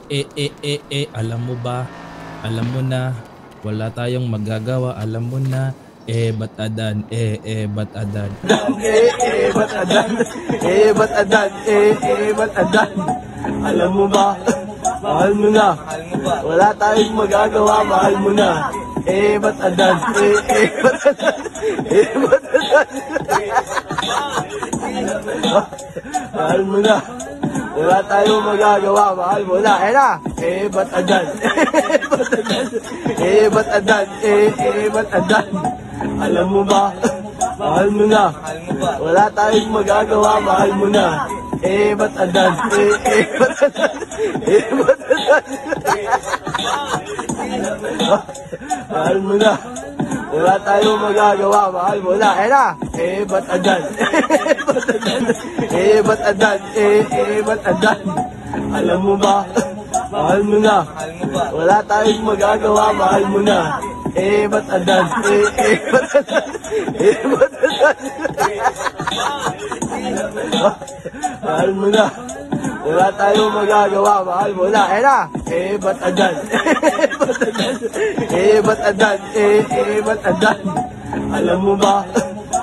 Alam mo ba? Alam mo na, wala tayong magagawa, alam mo na. Ba't adan? Ba't adan? Ba't adan? Ba't adan? Ba't adan? Alam mo ba? Mahal mo na. Wala tayong magagawa, mahal mo na. Ba't adan? Ba't adan? Ba't adan? Mahal mo na. Wala tayong magagawa, mahal mo na. Ba't adan? Ba't adan? Ba't adan? Ba't adan? Alam mo ba? Mahal mo na. Wala tayong magagawa, mahal mo na. Ba't adan? Ba't adan? Ba't adan? Mahal mo na. Wala tayong magagawa, mahal mo na. Ba't adan? Ba't adan? Ba't adan? Ba't adan? Alam mo ba? Mahal mo na. Wala tayong magagawa, mahal mo na. Ba't adan? Ba't adan? Ba't adan? Mahal mo na. Wala tayong magagawa, mahal mo na. Ba't adan? Ba't adan? Ba't adan? Ba't adan? Alam mo ba?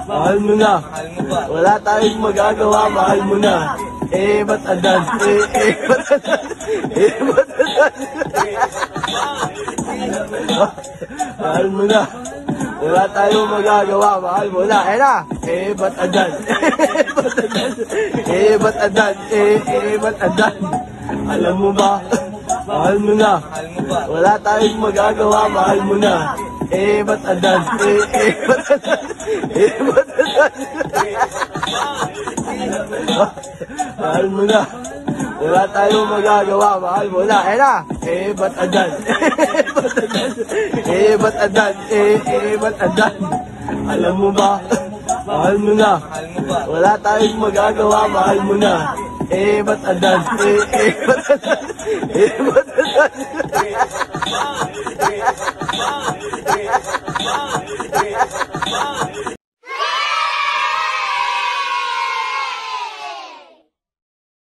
Mahal mo na. Wala tayong magagawa, mahal mo na. Ba't adan? Ba't adan? Ba't adan? Mahal mo na. Wala tayong magagawa, mahal mo na. Ba't adan? Ba't adan? Ba't adan? Ba't adan? Alam mo ba? Mahal mo na. Wala tayong magagawa, mahal mo na. Ba't adan? Ba't adan? Ba't adan? Mahal mo na. Wala tayong magagawa, mahal mo na. Ba't adan? Ba't adan? Ba't adan? Ba't adan? Alam mo ba? Mahal mo na. Wala tayong magagawa, mahal mo na. Ba't adan? Ba't adan? Ba't adan?